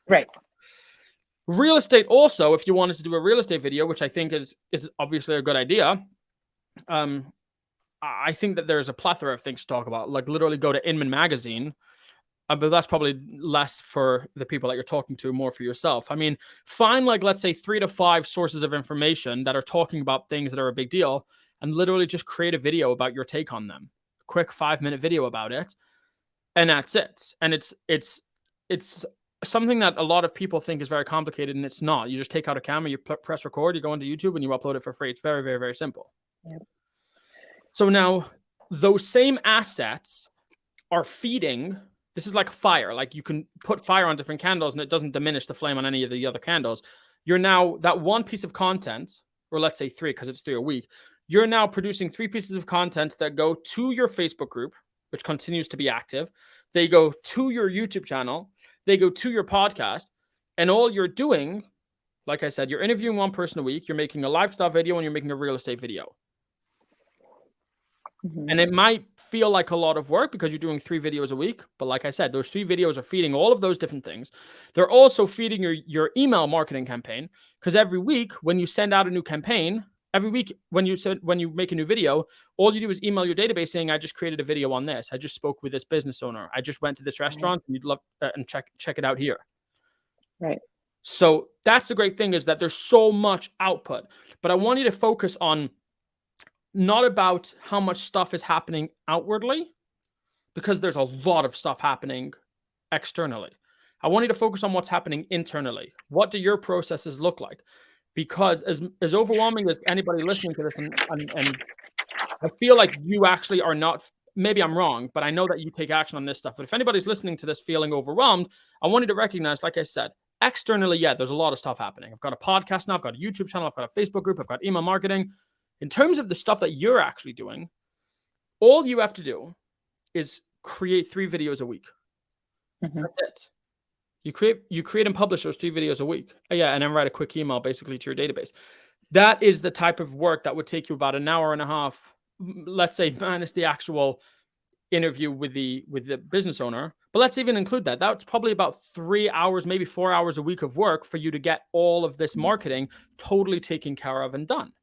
Right. Real estate also, if you wanted to do a real estate video, which I think is obviously a good idea, I think that there's a plethora of things to talk about. Like literally go to Inman Magazine, but that's probably less for the people that you're talking to, more for yourself. I mean, find like, let's say 3 to 5 sources of information that are talking about things that are a big deal and literally just create a video about your take on them. A quick 5-minute video about it. And that's it. And it's something that a lot of people think is very complicated, and it's not. You just take out a camera, you press record, you go into YouTube, and you upload it for free. It's very, very, very simple. Yep. So now those same assets are feeding. This is like fire. Like you can put fire on different candles and it doesn't diminish the flame on any of the other candles. You're now that one piece of content, or let's say 3, because it's 3 a week. You're now producing 3 pieces of content that go to your Facebook group, which continues to be active. They go to your YouTube channel. They go to your podcast. And all you're doing, like I said, you're interviewing one person a week. You're making a lifestyle video and you're making a real estate video. Mm-hmm. And it might feel like a lot of work because you're doing 3 videos a week. But like I said, those 3 videos are feeding all of those different things. They're also feeding your email marketing campaign, because every week when you send out a new campaign, every week when you make a new video, all you do is email your database saying, I just created a video on this. I just spoke with this business owner. I just went to this restaurant and you'd love and check it out here. Right. So that's the great thing, is that there's so much output. But I want you to focus on not about how much stuff is happening outwardly, because there's a lot of stuff happening externally. I want you to focus on what's happening internally. What do your processes look like? Because as overwhelming as anybody listening to this, and I feel like you actually are not, maybe I'm wrong, but I know that you take action on this stuff. But if anybody's listening to this feeling overwhelmed, I want you to recognize, like I said, externally, yeah, there's a lot of stuff happening. I've got a podcast now, I've got a YouTube channel, I've got a Facebook group, I've got email marketing. In terms of the stuff that you're actually doing, all you have to do is create 3 videos a week. Mm-hmm. That's it. You create and publish those 3 videos a week. Yeah, and then write a quick email basically to your database. That is the type of work that would take you about an hour and a half, let's say, minus the actual interview with the business owner. But let's even include that. That's probably about 3 hours, maybe 4 hours a week of work for you to get all of this marketing totally taken care of and done.